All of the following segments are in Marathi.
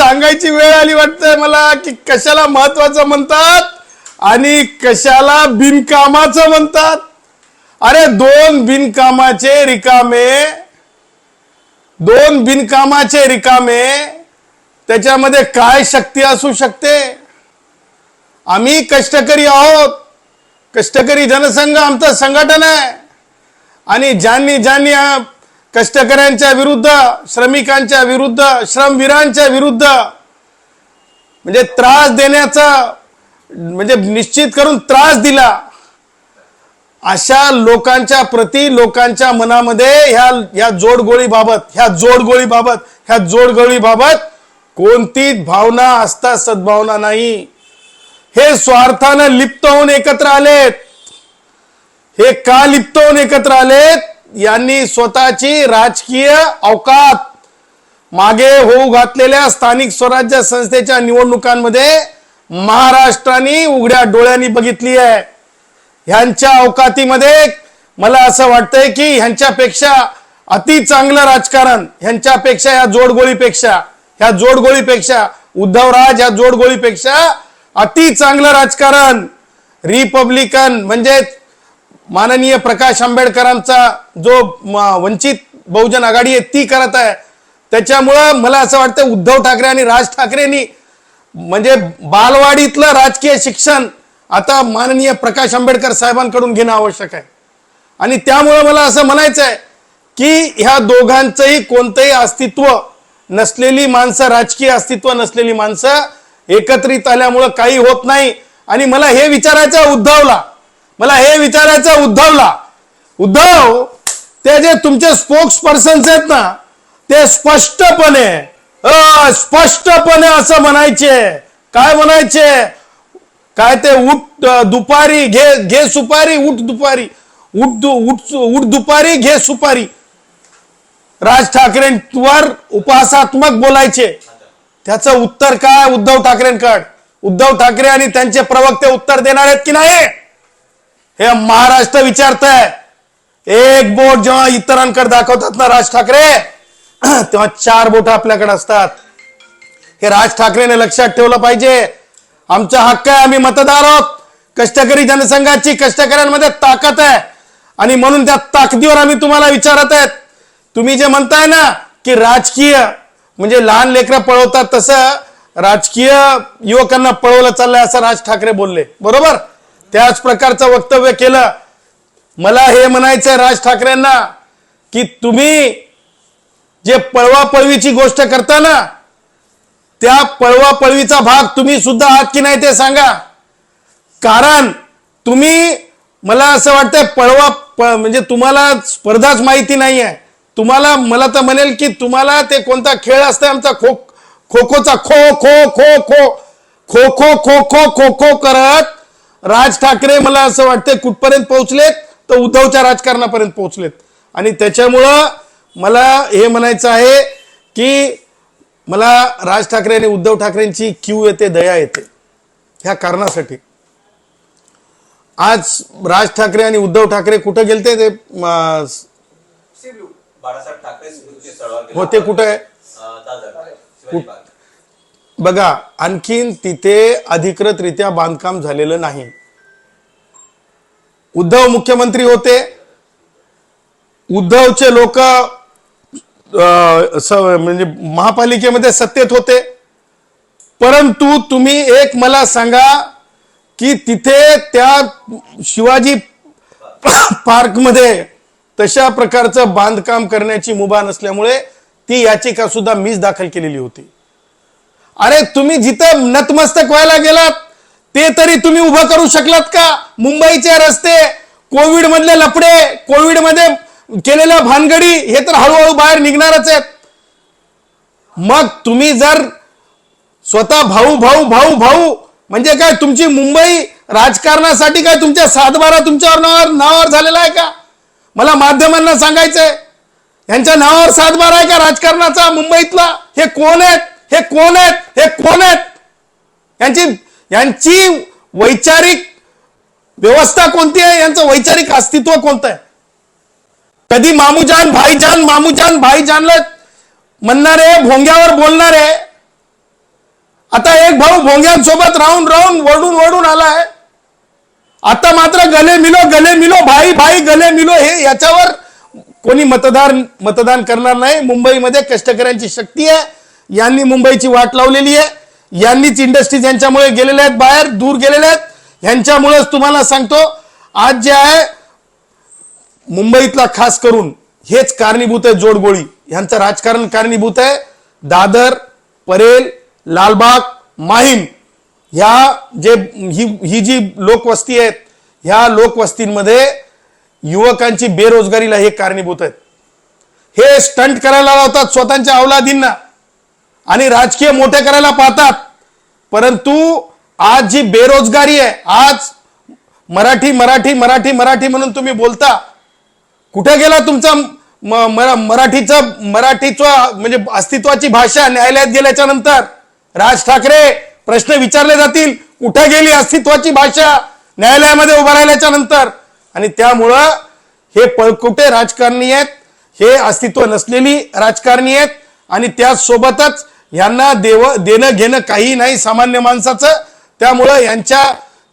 सांगायची वेळ आली वाटतंय मला की कशाला महत्वाचं म्हणतात आणि कशाला बिनकामाचं म्हणतात. अरे दोन बिनकामाचे रिकामे त्याच्यामध्ये काय शक्ती असू शकते. आम्ही कष्टकरी आहोत, कष्टकरी जनसंघ आमचं संघटन आहे आणि ज्यांनी कष्टकऱ्यांच्या विरुद्ध, श्रमिकांच्या विरुद्ध, श्रमवीरांच्या विरुद्ध म्हणजे त्रास देण्याचा म्हणजे निश्चित करून त्रास दिला, अशा लोकांच्या प्रती लोकांच्या मनामध्ये ह्या जोडगोळीबाबत कोणतीच भावना असता सद्भावना नाही. हे स्वार्थानं लिप्त होऊन एकत्र आलेत. हे का लिप्त होऊन एकत्र आलेत? यांनी स्वतःची राजकीय अवकात मागे होऊ घातलेल्या स्थानिक स्वराज्य संस्थेच्या निवडणुकांमध्ये महाराष्ट्राने उघड्या डोळ्यांनी बघितली आहे. ह्यांच्या अवकातीमध्ये मला असं वाटतंय की ह्यांच्यापेक्षा अति चांगलं राजकारण, ह्यांच्यापेक्षा ह्या जोडगोळीपेक्षा उद्धवराज ह्या जोडगोळीपेक्षा अति चांगलं राजकारण रिपब्लिकन म्हणजे माननीय प्रकाश आंबेडकरांचा जो वंचित बहुजन आघाडी आहे ती करत आहे. त्याच्यामुळं मला असं वाटतं उद्धव ठाकरे आणि राज ठाकरेंनी म्हणजे बालवाडीतलं राजकीय शिक्षण आता माननीय प्रकाश आंबेडकर साहेबांकडून घेणं आवश्यक आहे. आणि त्यामुळे मला असं म्हणायचं आहे की ह्या दोघांचंही कोणतंही अस्तित्व नसलेली माणसं, राजकीय अस्तित्व नसलेली माणसं एकत्रित आल्यामुळं काही होत नाही. आणि मला हे विचारायचं उद्धव ते जे तुमचे स्पोक्स पर्सन्स आहेत ना ते स्पष्टपणे असं म्हणायचे, काय म्हणायचे, काय ते उठ दुपारी घे सुपारी, उठ दुपारी घे सुपारी. राज ठाकरेंवर उपहासात्मक बोलायचे. त्याचं उत्तर काय उद्धव ठाकरेंकडे? उद्धव ठाकरे आणि त्यांचे प्रवक्ते उत्तर देणार आहेत की नाही हे महाराष्ट्र विचारतंय. एक बोट जेव्हा इतरांकडे दाखवतात ना राज ठाकरे तेव्हा 4 बोट आपल्याकडे असतात. हे राज ठाकरेने लक्षात ठेवलं पाहिजे. आमचा हक्क आहे, आम्ही मतदार आहोत. कष्टकरी जनसंघाची कष्टकऱ्यांमध्ये ताकद आहे आणि म्हणून त्या ताकदीवर आम्ही तुम्हाला विचारत आहेत. तुम्ही जे म्हणताय ना की राजकीय म्हणजे लहान लेकरं पळवतात तसं राजकीय युवकांना पळवलं चाललंय असं राज ठाकरे बोलले, बरोबर? त्याच प्रकारचं वक्तव्य केलं. मला हे म्हणायचंय राज ठाकरेंना की तुम्ही जे पळवापळवीची गोष्ट करता ना त्या पळवापळवीचा भाग तुम्ही सुद्धा आहात की नाही ते सांगा. कारण तुम्ही मला असं वाटतंय म्हणजे तुम्हाला स्पर्धाच माहिती नाही आहे. तुम्हाला मला तर म्हणेल की तुम्हाला ते कोणता खेळ असतोय आमचा खो-खोचा खो करत राज ठाकरे मला असं वाटतंय कुठपर्यंत पोहोचलेत तर उद्धवच्या राजकारणापर्यंत पोहोचलेत. आणि त्याच्यामुळं मला हे म्हणायचं आहे की मला राज ठाकरे आणि उद्धव ठाकरेंची कीव येते, दया येते. ह्या कारणासाठी आज राज ठाकरे आणि उद्धव ठाकरे कुठे गेलते ते होते कुठे बघा. आणखीन तिथे अधिकृतरित्या बांधकाम झालेलं नाही. उद्धव मुख्यमंत्री होते, उद्धवचे लोक म्हणजे महापालिकेमध्ये सत्तेत होते. परंतु तुम्ही एक मला सांगा की तिथे त्या शिवाजी पार्कमध्ये तशा प्रकारचं बांधकाम करण्याची मुभा नसल्यामुळे ती याचिका सुद्धा मीच दाखल केलेली होती. अरे तुम्ही जिथे नतमस्तक व्हायला गेलात ते तरी तुम्ही उभं करू शकलात का? मुंबईचे रस्ते, कोविड मधले लफडे, कोविड मध्ये केलेल्या भानगडी हे तर हळूहळू बाहेर निघणारच आहेत. मग तुम्ही जर स्वतः भाऊ म्हणजे काय तुमची मुंबई राजकारणासाठी काय तुमच्या 7-12 तुमच्यावर नावावर झालेला आहे का? मला माध्यमांना सांगायचंय यांच्या नावावर 7-12 आहे का राजकारणाचा मुंबईतला? हे कोण आहेत? यांची वैचारिक व्यवस्था कोणती आहे? यांचं वैचारिक अस्तित्व कोणतं आहे? कधी मामूजान भाईजान म्हणणारे, भोंग्यावर बोलणारे आता एक भाऊ भोंग्यांसोबत राहून राहून वडून आलाय. आता मात्र गले मिलो भाई भाई गले मिलो, हे याच्यावर कोणी मतदान करणार नाही. मुंबईमध्ये कष्टकऱ्यांची शक्ती आहे. यांनी मुंबईची वाट लावलेली आहे. यांनीच इंडस्ट्रीज यांच्यामुळे गेलेल्या आहेत, बाहेर दूर गेलेल्या आहेत. यांच्यामुळेच तुम्हाला सांगतो आज जे आहे मुंबईतला खास करून हेच कारणीभूत आहे. जोडगोळी यांचं राजकारण कारणीभूत आहे. दादर, परेल, लालबाग, माहीम ह्या जे ही जी लोकवस्ती आहेत, ह्या लोकवस्तींमध्ये युवकांची बेरोजगारीला हे कारणीभूत आहेत. हे स्टंट करायला लावतात स्वतःच्या अवलादींना आणि राजकीय मोठे करायला पाहतात. परंतु आज जी बेरोजगारी आहे, आज मराठी मराठी मराठी मराठी म्हणून तुम्ही बोलता, कुठे गेला तुमचा मराठीचं म्हणजे अस्तित्वाची भाषा? न्यायालयात गेल्याच्या नंतर राज ठाकरे प्रश्न विचारले जातील, कुठे गेली अस्तित्वाची भाषा न्यायालयामध्ये उभा राहिल्याच्या नंतर. आणि त्यामुळं हे पळकुटे राजकारणी आहेत, हे अस्तित्व नसलेली राजकारणी आहेत. आणि त्याचसोबतच यांना देणं घेणं काही नाही सामान्य माणसाचं. त्यामुळं यांच्या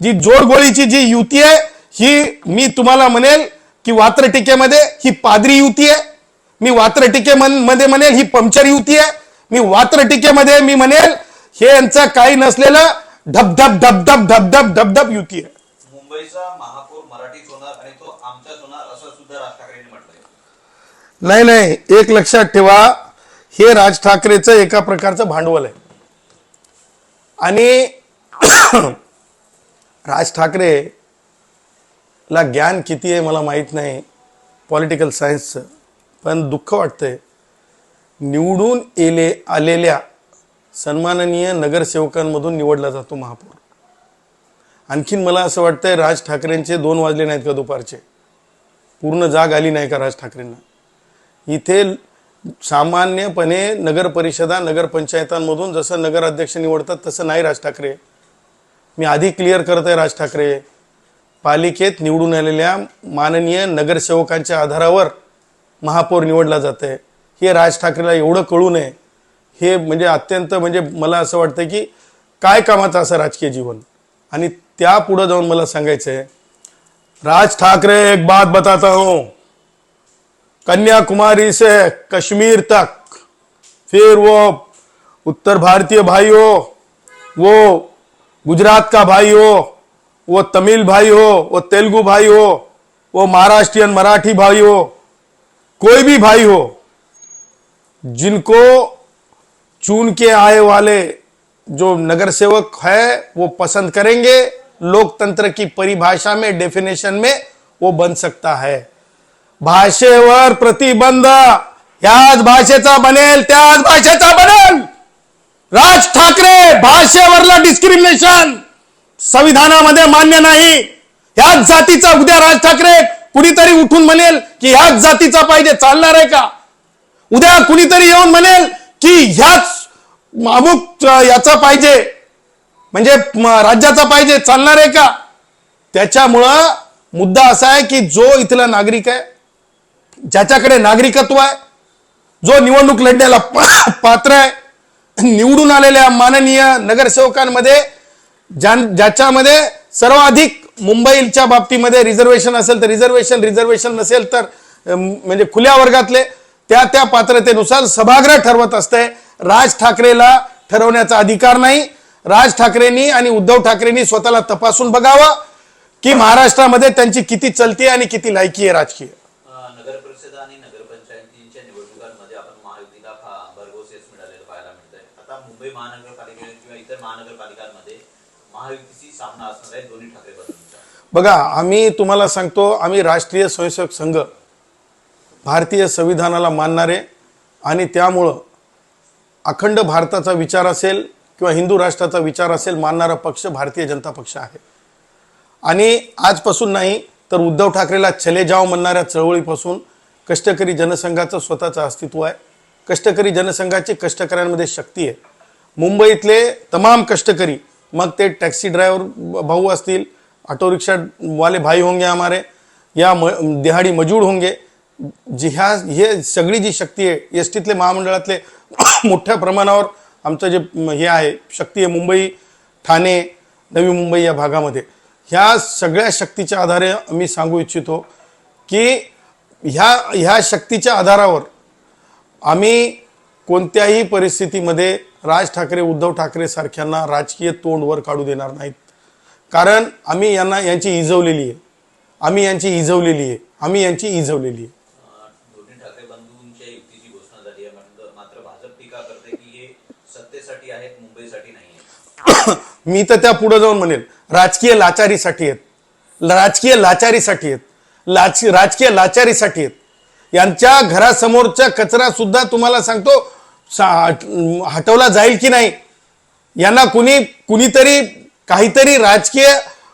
जी जोडगोळीची जी युती आहे, ही मी तुम्हाला म्हणेल की वात्र टीकेमध्ये ही पादरी युती आहे. मी वात्र टीकेमध्ये म्हणेल ही पंक्चर युती आहे. मी वात्र टीकेमध्ये मी म्हणेल हे यांचं काही नसलेलं धबधब धबधब धबधब धबधब युती आहे. मुंबईचा महापौर मराठीच होणार आणि तो आमचाच होणार असं सुद्धा राज ठाकरेंनी म्हटलंय. नाही, एक लक्षात ठेवा, हे राज ठाकरेचं एका प्रकारचं भांडवल आहे. आणि राज ठाकरेला ज्ञान किती आहे मला माहित नाही पॉलिटिकल सायन्सचं, पण दुःख वाटतंय निवडून आलेल्या सन्माननीय नगरसेवकांमधून निवडला जातो महापौर. आणखीन मला असं वाटतंय राज ठाकरेंचे 2 वाजले नाहीत का दुपारचे? पूर्ण जाग आली नाही का राज ठाकरेंना? इथे सामान्यपणे नगर परिषदा नगरपंचायतांमधून जसं नगराध्यक्ष निवडतात तसं नाही राज ठाकरे. मी आधी क्लिअर करत आहे, राज ठाकरे पालिकेत निवडून आलेल्या माननीय नगरसेवकांच्या आधारावर महापौर निवडला जाते. हे राज ठाकरेला एवढं कळू नये, हे म्हणजे अत्यंत म्हणजे मला असं वाटतं की काय कामाचं असं राजकीय जीवन. आणि त्या पुढे जाऊन मला सांगायचंय, राज ठाकरे एक बात बताता हूं, कन्याकुमारी से कश्मीर तक, फिर वो उत्तर भारतीय भाई हो, वो गुजरात का भाई हो, वो तमिल भाई हो, वो तेलुगु भाई हो, वो महाराष्ट्रियन मराठी भाई हो, कोई भी भाई हो, जिनको चुन के आए वाले जो नगर सेवक है वो पसंद करेंगे. लोकतंत्र की परिभाषा में, डेफिनेशन में वो बन सकता है. भाषेवर प्रतिबंध याच भाषेचा बनेल त्याच भाषेचा बनेल. राज ठाकरे भाषेवरला डिस्क्रिमिनेशन संविधानामध्ये मान्य नाही. ह्याच जातीचा उद्या राज ठाकरे कुणीतरी उठून म्हणेल की ह्याच जातीचा पाहिजे, चालणार आहे का? उद्या कुणीतरी येऊन म्हणेल की ह्याच अमुक याचा पाहिजे म्हणजे राज्याचा पाहिजे, चालणार आहे का? त्याच्यामुळं मुद्दा असा आहे की जो इथला नागरिक आहे, ज्याच्याकडे नागरिकत्व आहे, जो निवडणूक लढण्याला पात्र आहे, निवडून आलेल्या माननीय नगरसेवकांमध्ये ज्याच्यामध्ये सर्वाधिक मुंबईच्या बाबतीमध्ये रिझर्वेशन असेल तर रिझर्वेशन नसेल तर म्हणजे खुल्या वर्गातले त्या पात्रतेनुसार सभागृह ठरवत असते. राज ठाकरेला ठरवण्याचा अधिकार नाही. राज ठाकरेंनी आणि उद्धव ठाकरेंनी स्वतःला तपासून बघावं की महाराष्ट्रामध्ये त्यांची किती चलती आणि किती लायकी आहे राजकीय. नगर परिषद आणि नगरपंचायतींच्या निवडणुकांमध्ये आपण महायुतीला भरघोस यश मिळालेलं पाहायला मिळतंय. आता मुंबई महानगरपालिकेत किंवा इतर महानगरपालिकांमध्ये महायुतीची सामना असणार आहे दोन्ही ठाकरे बंधूंचा. बघा, आम्ही तुम्हाला सांगतो, आम्ही राष्ट्रीय स्वयंसेवक संघ भारतीय संविधानाला मानणारे आणि त्यामुळं अखंड भारताचा विचार असेल किंवा हिंदू राष्ट्राचा विचार असेल मानणारा पक्ष भारतीय जनता पक्ष आहे. आणि आजपासून नाही तर उद्धव ठाकरेला चले जाओ म्हणणाऱ्या चळवळीपासून कष्टकरी जनसंघाचं स्वतःचं अस्तित्व आहे. कष्टकरी जनसंघाची कष्टकऱ्यांमध्ये शक्ती आहे. मुंबईतले तमाम कष्टकरी, मग ते टॅक्सी ड्रायव्हर भाऊ असतील, ऑटो रिक्शा वाले भाई होंगे हमारे, या दिहाड़ी मजूर होंगे, हे सगळी जी शक्ती आहे, एस टीतले महामंडळातले मोठ्या प्रमाणावर आमचं जे हे आहे शक्ती आहे मुंबई, ठाणे, नवी मुंबई या भागामध्ये, ह्या सगळ्या शक्तीच्या आधारे मी सांगू इच्छितो की ह्या शक्तीच्या आधारावर आम्ही कोणत्याही परिस्थितीमध्ये राज ठाकरे, उद्धव ठाकरे सारख्यांना राजकीय तोंड वर काढू देणार नाहीत. कारण आम्ही यांची इजवलेली आहे. दोन्ही ठाकरे बंधूंच्या युतीची घोषणा झाली आहे, मात्र भाजप टीका करते की हे सत्तेसाठी आहेत, मुंबईसाठी नाही. मी तर त्या पुढे जाऊन म्हणेन राजकीय लाचारीसाठी आहेत. यांच्या घरासमोरचा कचरा सुद्धा तुम्हाला सांगतो हटवला जाईल की नाही. यांना कुणीतरी काहीतरी राजकीय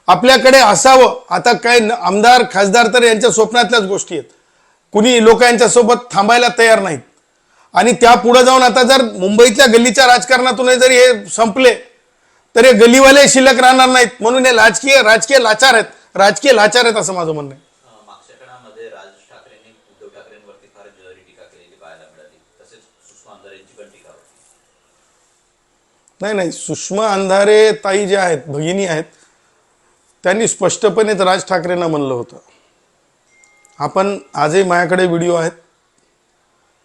आपल्याकडे असावं. आता काय आमदार खासदार तर यांच्या स्वप्नातल्याच गोष्टी आहेत. कुणी लोक यांच्यासोबत थांबायला तयार नाहीत. आणि त्या पुढे जाऊन आता जर मुंबईतल्या गल्लीच्या राजकारणातून जरी हे संपले तर हे गल्लीवाले शिल्लक राहणार नाहीत. म्हणून हे राजकीय लाचार आहेत असं माझं म्हणणं आहे. मागच्या काळामध्ये राज ठाकरेंनी उद्धव ठाकरेंवरती फार जहरी टीका केलेली पाहायला मिळाली. तसेच सुषमा अंधारे यांची पण टीका होती. नाही, सुषमा अंधारे ताई ज्या आहेत, भगिनी आहेत, त्यांनी स्पष्टपणेच राज ठाकरेंना म्हणलं होतं. आपण आजही माझ्याकडे व्हिडिओ आहेत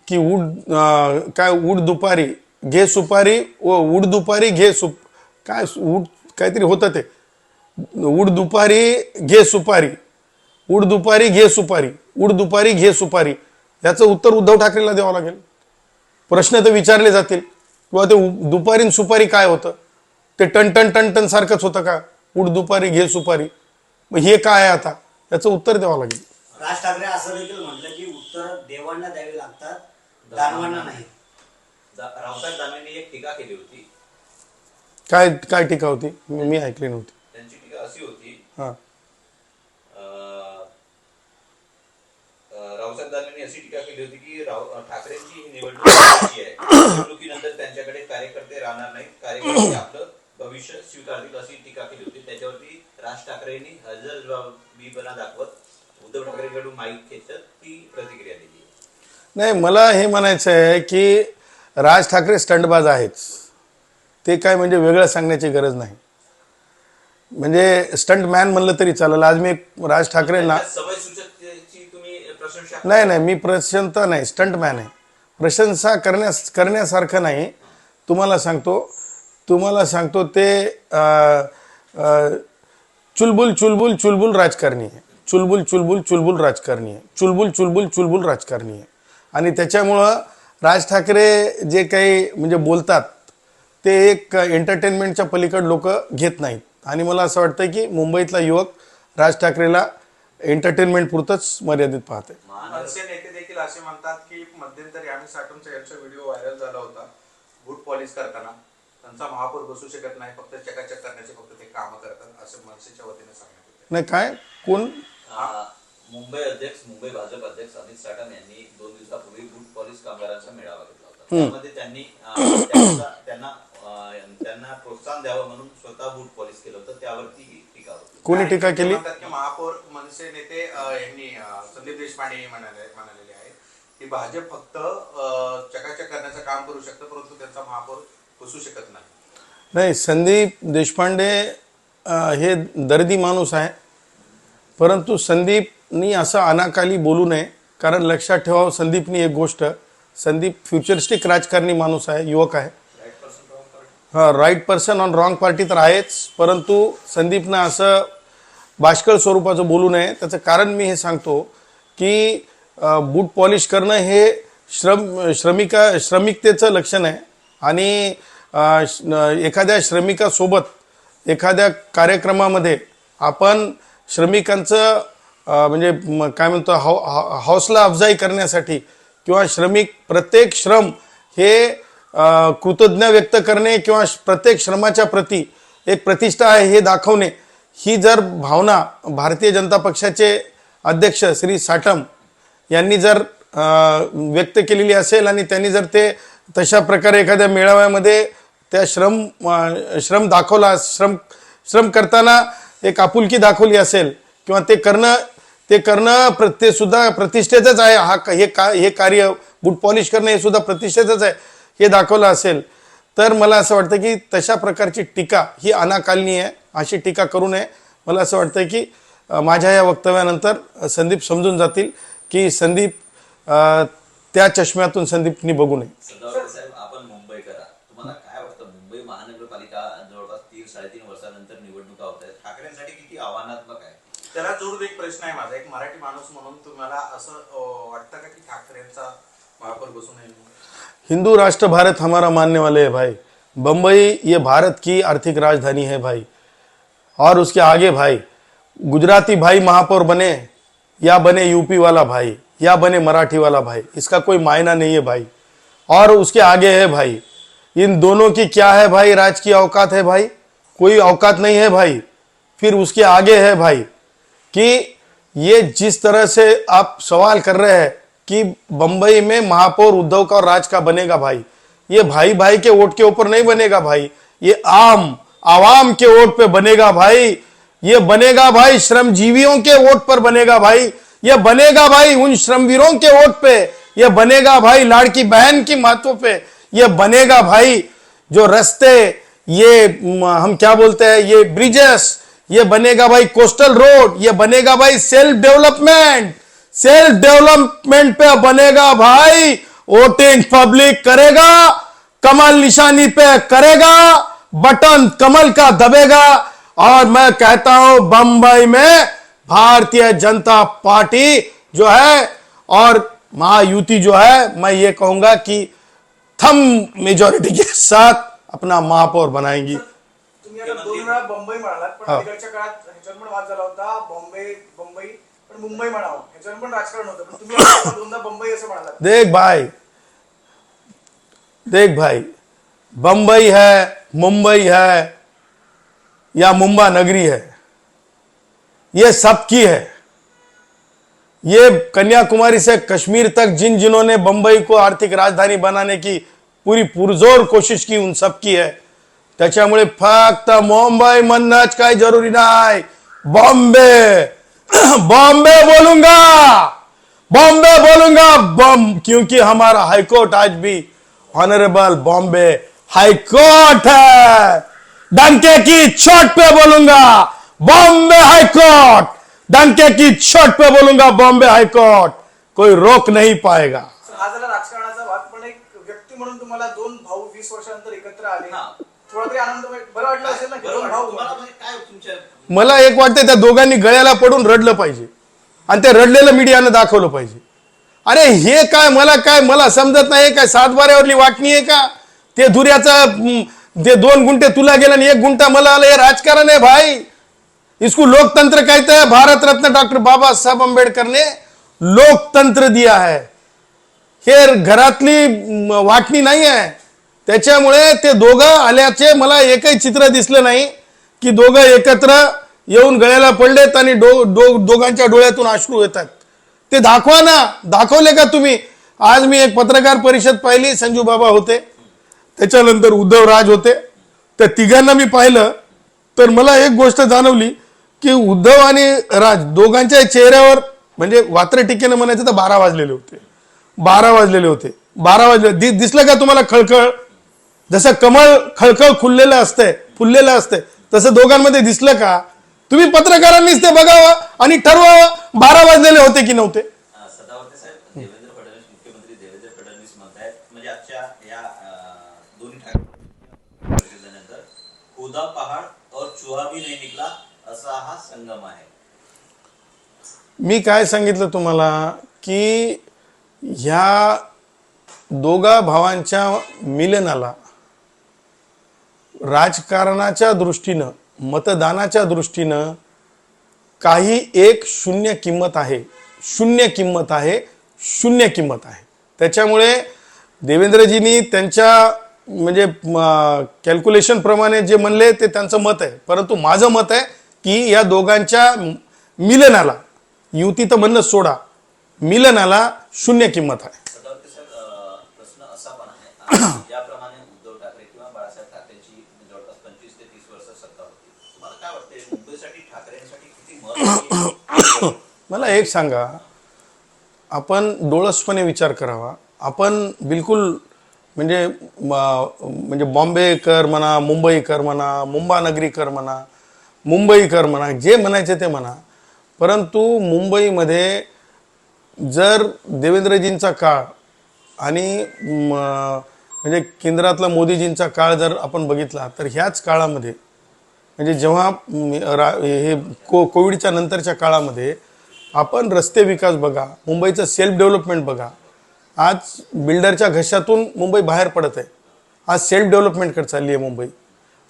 की उठ दुपारी घे सुपारी, उठ दुपारी घे काहीतरी होतं ते, उठ दुपारी घे सुपारी. याचं उत्तर उद्धव ठाकरेंना द्यावं लागेल. प्रश्न तर विचारले जातील किंवा ते दुपारी सुपारी काय होतं, ते टन सारखंच होतं का? उठ दुपारी घे सुपारी, मग हे काय आहे आता, याचं उत्तर द्यावं लागेल. राज ठाकरे असं देखील म्हटलं की उत्तर देवांना द्यावी लागतात, दानवांना नाही. रावसाहेब दानवेंनी एक टीका केली होती. काय टीका होती? मी ऐकली नव्हती. त्यांची टीका अशी होती, रावसाहेब दानवेंनी अशी टीका केली होती की ठाकरेंची ही निवडणूक आहे, निवडणुकीनंतर त्यांच्याकडे कार्यकर्ते राहणार नाहीत, कार्यकर्ते आपलं भविष्य स्वीकारतील, अशी टीका केली होती. त्याच्यावरती राज ठाकरेंनी हजरजबाबीपणा दाखवत उद्धव ठाकरेंकडून माईक घेतलं, ती प्रतिक्रिया दिली. नाही, मला हे म्हणायचं आहे की राज ठाकरे स्टंटबाज आहेच. ते काय म्हणजे वेगळं सांगण्याची गरज नाही. म्हणजे स्टंट मॅन म्हणलं तरी चालेल. आज मी राज ठाकरेंना नाही, मी प्रशंसा नाही, स्टंट मॅन आहे. प्रशंसा करण्यासारखं नाही. तुम्हाला सांगतो ते चुलबुल राजकारणी आहे. चुलबुल राजकारणी आहे. आणि त्याच्यामुळं राज ठाकरे जे काही म्हणजे बोलतात ते एक एंटरटेनमेंटच्या पलीकड लोक घेत नाहीत. आणि मला असं वाटतं की मुंबईतला युवक राज ठाकरेला एंटरटेनमेंट पुरतच मर्यादित पाहते. मनसे नेते देखील असे म्हणतात की मध्यंतरी आम्ही साठवूनचा यांचा व्हिडिओ व्हायरल झाला होता बूट पॉलिश करताना. त्यांचा महापौर बसू शकत नाही, फक्त चकाचक करण्याचे फक्त ते काम करतात, असं मनसेच्या वतीने सांगण्यात येते. नाही, काय कोण मुंबई भाजप अध्यक्ष अमित साटम यांनी 2 दिवसापूर्वी बूट पॉलिश कामगारांचा मेळावा घेतला होता. त्यामध्ये त्यांनी त्यांना प्रोत्साहन द्यावं म्हणून स्वतः बूट पॉलिश केलं होतं. त्यावरती टीका होती. कोणी टीका केली? महापौर मनसे नेते यांनी संदीप देशपांडे म्हणालेले आहेत की भाजप फक्त चकाचक करण्याचं काम करू शकतं, परंतु त्यांचा महापौर बसू शकत नाही. संदीप देशपांडे हे दर्दी माणूस आहे, परंतु संदीपनी असं अनाकाली बोलू नये. कारण लक्षात ठेवावं, संदीपनी एक गोष्ट, संदीप फ्युचरिस्टिक राजकारणी माणूस आहे, युवक आहे. Right person on wrong party तर आहेच, परंतु संदीपनं असं बाष्कळ स्वरूपाचं बोलू नये. त्याचं कारण मी हे सांगतो की बूट पॉलिश करणं हे श्रमिकतेचं लक्षण आहे. आणि एखाद्या श्रमिकासोबत एखाद्या कार्यक्रमामध्ये आपण श्रमिकांचं म्हणजे काय म्हणतो हौसला अफजाई करण्यासाठी किंवा प्रत्येक श्रम हे कृतज्ञ व्यक्त करणे किंवा प्रत्येक श्रमाच्या प्रती एक प्रतिष्ठा आहे हे दाखवणे, ही जर भावना भारतीय जनता पक्षाचे अध्यक्ष श्री साटम यांनी जर व्यक्त केलेली असेल आणि त्यांनी जर ते तशा प्रकारे एखाद्या मेळाव्यामध्ये त्या श्रम दाखवला, श्रम करताना एक आपुलकी दाखवली असेल किंवा ते करणं ते सुद्धा प्रतिष्ठेचंच आहे. हे कार्य बूट पॉलिश करणं हे सुद्धा प्रतिष्ठेचंच आहे हे दाखवलं असेल तर मला असं वाटतं की तशा प्रकारची टीका ही अनाकालनीय आहे, अशी टीका करू नये. मला असं वाटतं की माझ्या या वक्तव्यानंतर संदीप समजून जातील की संदीप त्या चष्म्यातून संदीपनी बघू नये. सदावर्ते साहेब, आपण मुंबईकर आहात. तुम्हाला काय वाटतं, मुंबई महानगरपालिका जवळपास 3-3.5 वर्षानंतर निवडणुका होत आहेत, ठाकरेंसाठी किती आव्हानात्मक आहे? त्याला जोडून एक प्रश्न आहे माझा, एक मराठी माणूस म्हणून तुम्हाला असं वाटतं का की ठाकरेंचा महापौर बसू नये? हिंदू राष्ट्र भारत हमारा मानने वाले है भाई. बम्बई ये भारत की आर्थिक राजधानी है भाई. और उसके आगे भाई गुजराती भाई महापौर बने या बने यूपी वाला भाई या बने मराठी वाला भाई, इसका कोई मायना नहीं है भाई. और उसके आगे है भाई, इन दोनों की क्या है भाई, राजकीय औकात है भाई? कोई औकात नहीं है भाई. फिर उसके आगे है भाई कि ये जिस तरह से आप सवाल कर रहे हैं कि बंबई में महापौर उद्धव का और राज का बनेगा भाई, ये भाई भाई के वोट के ऊपर नहीं बनेगा भाई, ये आवाम के वोट पे बनेगा भाई. ये बनेगा भाई श्रमजीवियों के वोट पर बनेगा भाई. ये बनेगा भाई उन श्रमवीरों के वोट पे. ये बनेगा भाई लाड़की बहन की महत्व पे. ये बनेगा भाई जो रास्ते, ये हम क्या बोलते हैं, ये ब्रिजेस, ये बनेगा भाई कोस्टल रोड, ये बनेगा भाई सेल्फ डेवलपमेंट पे बनेगा भाई. वोटिंग पब्लिक करेगा, कमल निशानी पे करेगा, बटन कमल का दबेगा. और मैं कहता हूं बंबई में भारतीय जनता पार्टी जो है और महायुति जो है, मैं ये कहूंगा कि थम मेजॉरिटी के साथ अपना महापौर बनाएंगी. तुम्ही आता 2 वेळा बंबई म्हणालात, पण अलीकडच्या काळात ह्याच्यावर पण वाद झाला होता, बंबई पण मुंबई म्हणावं, ह्याच्यावर पण राजकारण होतं, पण तुम्ही आता 2दा बंबई असं म्हणालात. देख भाई, बंबई है, मुंबई है या मुंबा नगरी है, ये सबकी है. ये कन्याकुमारी से कश्मीर तक जिन्होंने बंबई को आर्थिक राजधानी बनाने की पूरी पुरजोर कोशिश की, उन सबकी है. त्याच्यामुळे फक्त मुंबई म्हणणंच काही जरुरी नाही, बॉम्बे बोलूंगा क्योंकि हमारा हाईकोर्ट आज भी ऑनरेबल बॉम्बे हाईकोर्ट है. डंके की चोट पे बोलूंगा बॉम्बे हाईकोर्ट, डंके की चोट पे बोलूंगा बॉम्बे हाईकोर्ट. कोई रोक नहीं पाएगा. हा झाला राजकारणाचा वाद, पण एक व्यक्ती म्हणून तुम्हाला 2 भाऊ 20 वर्षानंतर एकत्र आले, थोडा तरी आनंद, बरं वाटलं असेल ना की 2 भाऊ. तुम्हाला म्हणजे काय तुमच्या मला एक वाटतं त्या दोघांनी गळ्याला पडून रडलं पाहिजे आणि ते रडलेलं मीडियानं दाखवलं पाहिजे. अरे हे काय, मला समजत नाही, काय सातबाऱ्यावरली वाटणी आहे का? ते धुऱ्याचं ते 2 गुंठे तुला गेला आणि 1 गुंठा मला आला, हे राजकारण है भाई. इसको लोकतंत्र कहते हैं. भारत रत्न डॉक्टर बाबा साहेब आंबेडकर ने लोकतंत्र दिया है. हे घरातली वाटणी नाही आहे. त्याच्यामुळे ते दोघं आल्याचे मला एकही चित्र दिसलं नाही की दोघं एकत्र येऊन गळ्याला पडलेत आणि दोघांच्या डोळ्यातून अश्रू येतात. ते दाखवा ना, दाखवले का तुम्ही? आज मी एक पत्रकार परिषद पाहिली, संजू बाबा होते, त्याच्यानंतर उद्धव राज होते. त्या तिघांना मी पाहिलं तर मला एक गोष्ट जाणवली की उद्धव आणि राज दोघांच्या चेहऱ्यावर, म्हणजे वात्रटिकेनं म्हणायचं तर 12 वाजलेले होते. दिसलं का तुम्हाला खळखळ? जसं कमळ खळखळ फुललेलं असते तसं दोघांमध्ये दिसलं का? तुम्ही पत्रकारांनीच ते बघावं आणि ठरवावं 12 वाजलेले होते की नव्हते. सदावर्ते साहेब, मुख्यमंत्री देवेंद्र फडणवीस म्हणतायत, म्हणजे आजच्या या दोन्ही ठाकरे परिषदेनंतर खुदा पहाड और चुहा भी नहीं निकला असा हा संगम आहे. मी काय सांगितलं तुम्हाला की ह्या दोघा भावांच्या मिलनाला राजकारणाच्या दृष्टीनं, मतदानाच्या दृष्टीनं काही एक शून्य किंमत आहे. त्याच्यामुळे देवेंद्रजींनी त्यांच्या म्हणजे कॅल्क्युलेशन प्रमाणे जे म्हणले ते त्यांचं मत आहे, परंतु माझं मत आहे की या दोघांच्या मिलनाला, युती तर म्हणणं सोडा, मिलनाला 0 किंमत आहे. सदावर्ते साहेब, प्रश्न असा पण आहे, ज्याप्रमाणे उद्धव ठाकरे किंवा बाळासाहेब ठाकरेंची जवळपास 25 ते 30 वर्ष सत्ता होती, तुम्हाला काय वाटते मुंबईसाठी ठाकरेंसाठी किती महत्त्वाची? मला एक सांगा, आपण डोळसपणे विचार करावा. आपण बिलकुल म्हणजे म्हणजे बॉम्बेकर म्हणा, मुंबईकर म्हणा, मुंबानगरीकर म्हणा, मुंबईकर म्हणा, जे म्हणायचे ते म्हणा, परंतु मुंबईमध्ये जर देवेंद्रजींचा काळ आणि म्हणजे केंद्रातला मोदीजींचा काळ जर आपण बघितला तर ह्याच काळामध्ये म्हणजे जेव्हा हे कोविडच्या नंतरच्या काळामध्ये आपण रस्ते विकास बघा, मुंबईचं सेल्फ डेव्हलपमेंट बघा, आज बिल्डरच्या घशातून मुंबई बाहेर पडत आहे. आज सेल्फ डेव्हलपमेंटकडे चालली आहे मुंबई.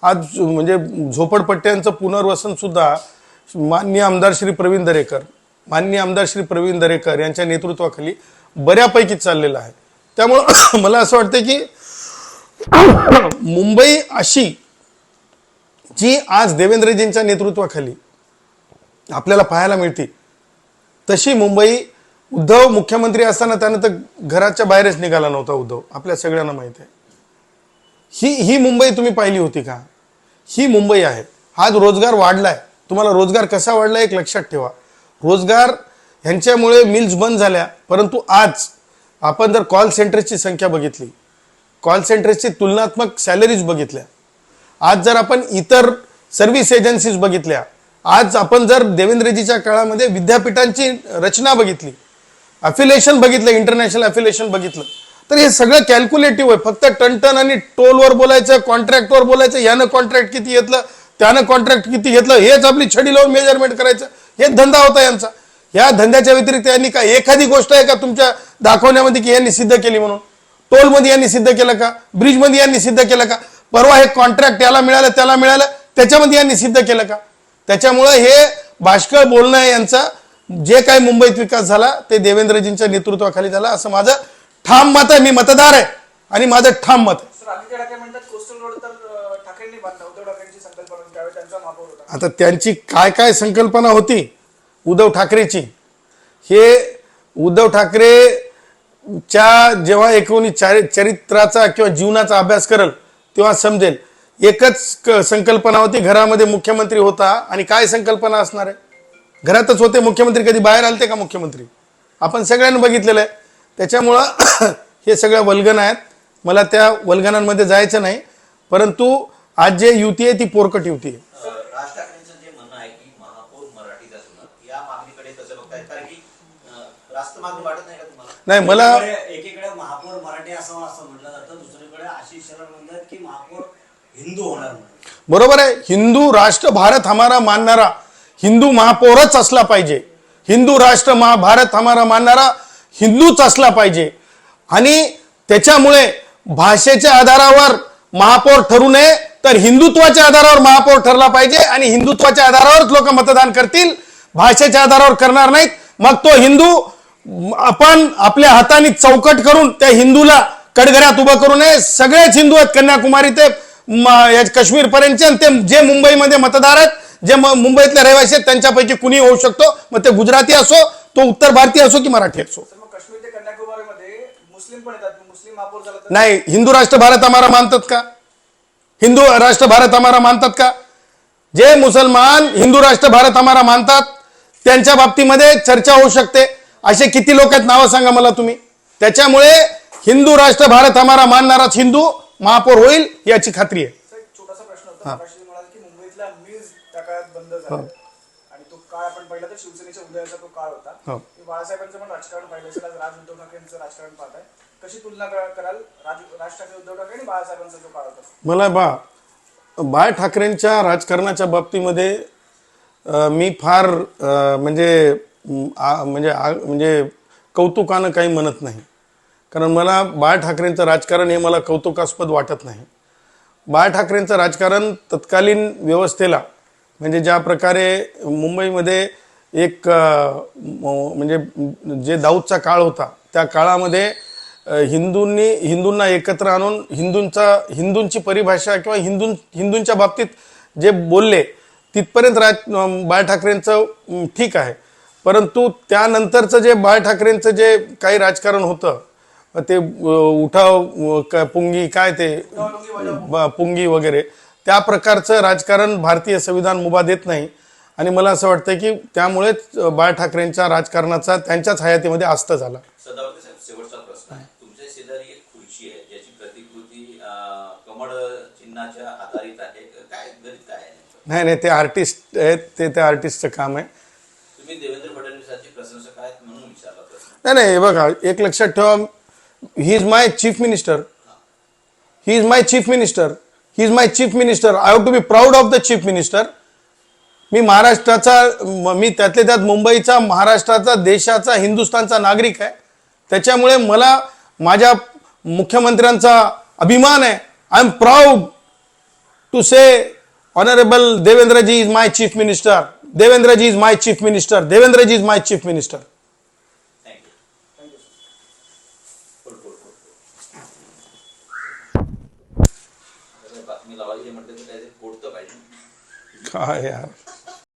आज म्हणजे झोपडपट्ट्यांचं पुनर्वसन सुद्धा माननीय आमदार श्री प्रवीण दरेकर यांच्या नेतृत्वाखाली बऱ्यापैकी चाललेलं आहे. त्यामुळं मला असं वाटतं की मुंबई अशी जी आज देवेंद्रजींच्या नेतृत्वाखाली आपल्याला पाहायला मिळते, तशी मुंबई उद्धव मुख्यमंत्री असताना त्यानं तर घराच्या बाहेरच निघाला नव्हता उद्धव, आपल्या सगळ्यांना माहित आहे. ही मुंबई तुम्ही पाहिली होती का? ही मुंबई आहे. आज रोजगार वाढलाय. तुम्हाला रोजगार कसा वाढलाय एक लक्षात ठेवा. रोजगार ह्यांच्यामुळे मिल्स बंद झाल्या, परंतु आज आपण जर कॉल सेंटर्सची संख्या बघितली, कॉल सेंटर्सची तुलनात्मक सॅलरीज बघितल्या, आज जर आपण इतर सर्व्हिस एजन्सीज बघितल्या, आज आपण जर देवेंद्रजीच्या काळामध्ये विद्यापीठांची रचना बघितली, अफिलिएशन बघितलं, इंटरनॅशनल अफिलिएशन बघितलं, तर हे सगळं कॅल्क्युलेटिव्ह आहे. फक्त टन आणि टोलवर बोलायचं, कॉन्ट्रॅक्टवर बोलायचं, यानं कॉन्ट्रॅक्ट किती घेतलं, त्यानं कॉन्ट्रॅक्ट किती घेतलं, हेच आपली छडी लावून मेजरमेंट करायचं, हेच धंदा होता यांचा. या धंद्याच्या व्यतिरिक्त यांनी काय एखादी गोष्ट आहे का तुमच्या दाखवण्यामध्ये की यांनी सिद्ध केली म्हणून? टोलमध्ये यांनी सिद्ध केलं का? ब्रिजमध्ये यांनी सिद्ध केलं का? परवा हे कॉन्ट्रॅक्ट याला मिळालं त्याला मिळालं त्याच्यामध्ये यांनी सिद्ध केलं का? त्याच्यामुळं हे भाष्कळ बोलणं आहे यांचा. जे काही मुंबईत विकास झाला ते देवेंद्रजींच्या नेतृत्वाखाली झाला असं माझं ठाम मत आहे. मी मतदार आहे आणि माझं ठाम मत आहे. सर आदित्य ठाकरे म्हणतात कोस्टल रोड तर ठाकरेंनी बांधला, उद्धव ठाकरेंची संकल्पना होती, त्यावेळी त्यांचा महापौर होता. आता त्यांची काय काय संकल्पना होती उद्धव ठाकरेची, हे उद्धव ठाकरेच्या जेव्हा एकूण चरित्राचा किंवा जीवनाचा अभ्यास करल तेव्हा समजेल. एकच संकल्पना होती, घरामध्ये मुख्यमंत्री होता आणि काय संकल्पना असणार आहे? घरातच होते मुख्यमंत्री, कधी बाहेर आलते का मुख्यमंत्री? आपण सगळ्यांनी बघितलेलं आहे. त्याच्यामुळं हे सगळ्या वल्गना आहेत. मला त्या वल्गनांमध्ये जायचं नाही, परंतु आज जे युती आहे ती पोरकट युती आहे. राज ठाकरेंचं जे म्हणणं आहे की महापौर मराठीच असणं, या मागणीकडे कसं बघतायत? कारण की रास्त मागणी वाटत नाही का तुम्हाला? नाही, मला एकीकडे महापौर मराठी असावा असं म्हटलं जातं, दुसरीकडे आशिष शेलार म्हणतात की महापौर हिंदू होणार म्हणून. बरोबर आहे. हिंदू राष्ट्र भारत हमारा मानणारा हिंदू महापौरच असला पाहिजे. हिंदू राष्ट्र भारत हमारा मानणारा हिंदूच असला पाहिजे. आणि त्याच्यामुळे भाषेच्या आधारावर महापौर ठरू नये, तर हिंदुत्वाच्या आधारावर महापौर ठरला पाहिजे. आणि हिंदुत्वाच्या आधारावरच लोक मतदान करतील, भाषेच्या आधारावर करणार नाहीत. मग तो हिंदू आपण आपल्या हाताने चौकट करून त्या हिंदूला कडघऱ्यात उभं करू नये. सगळेच हिंदू आहेत, कन्याकुमारी ते काश्मीर पर्यंतचे. आणि ते जे मुंबईमध्ये मतदार आहेत, जे मुंबईतले रहिवासी आहेत, त्यांच्यापैकी कुणी होऊ शकतो. मग ते गुजराती असो, तो उत्तर भारतीय असो की मराठी असो. सर मग काश्मीर ते कन्याकुमारीमध्ये मुस्लिम पण येतात, मुस्लिम महापौर झाला तर नाही, हिंदू राष्ट्र भारत हमारा मानतात का? हिंदू राष्ट्र भारत हमारा मानतात का? जे मुसलमान हिंदू राष्ट्र भारत हमारा मानतात त्यांच्या बाबतीमध्ये चर्चा होऊ शकते. असे किती लोक आहेत नावं सांगा मला तुम्ही. त्याच्यामुळे हिंदू राष्ट्र भारत हमारा मानणाराच हिंदू महापौर होईल याची खात्री आहे. सर, एक छोटासा प्रश्न होता. मगाशी म्हणाल की मुंबईतल्या मिल्स त्या काळात बंद झाल्या आणि तो काळ आपण पाहिला तर शिवसेनेच्या उदयाचा तो काळ होता. की बाळासाहेबांचं पण राजकारण पाहिलं असेल, आज राज उद्धव ठाकरेंचं राजकारण पाहताय, कशी तुलना कराल राज ठाकरे उद्धव ठाकरे आणि बाळासाहेबांचा जो काळ होता? मला बाळ ठाकरेंच्या राजकारणाच्या बाबतीमध्ये मी फार म्हणजे कौतुकानं काही म्हणत नाही. कारण मला बाळ ठाकरेंचं राजकारण हे मला कौतुकास्पद वाटत नाही. बाळ ठाकरेंचं राजकारण तत्कालीन व्यवस्थेला म्हणजे ज्या प्रकारे मुंबईमध्ये एक म्हणजे जे दाऊदचा काळ होता त्या काळामध्ये हिंदूंना एकत्र आणून हिंदूंची परिभाषा किंवा हिंदूंच्या बाबतीत जे बोलले तिथपर्यंत बाळ ठाकरेंचं ठीक आहे. परंतु त्यानंतरचं जे बाळ ठाकरेंचं जे काही राजकारण होतं ते उठाव पुंगी काय ते पुंगी वगैरे त्या प्रकारचं राजकारण भारतीय संविधान मुभा देत नाही. आणि मला असं वाटतं की त्यामुळेच बाळ ठाकरेंच्या राजकारणाचा त्यांच्याच हयातीमध्ये अस्त झाला. सदावर्ते साहेब, शेवटचा प्रश्न आहे. तुमच्या शेजारी एक खुर्ची आहे ज्याची प्रति घोरपड चिन्हाच्या आधारित आहे. काय गणित काय आहे नेमकं? नाही ते आर्टिस्ट आहेत, ते त्या आर्टिस्टचं काम आहे. तुम्ही देवेंद्र फडणवीसांचे प्रशंसक आहेत म्हणून विचारला प्रश्न. नाही हे बघा, एक लक्षात ठेवा, he is my chief minister, he is my chief minister, he is my chief minister. I have to be proud of the chief minister. मी महाराष्ट्राचा, मी त्यातल्या त्यात मुंबईचा, महाराष्ट्राचा, देशाचा, हिंदुस्थानचा नागरिक आहे. त्याच्यामुळे मला माझ्या मुख्यमंत्र्यांचा अभिमान आहे. I am proud to say honourable Devendraji is my chief minister, Devendraji is my chief minister, Devendraji is my chief minister. बातमी लावायची म्हटलं तर काय ते पोट तर पाहिजे. काय यार.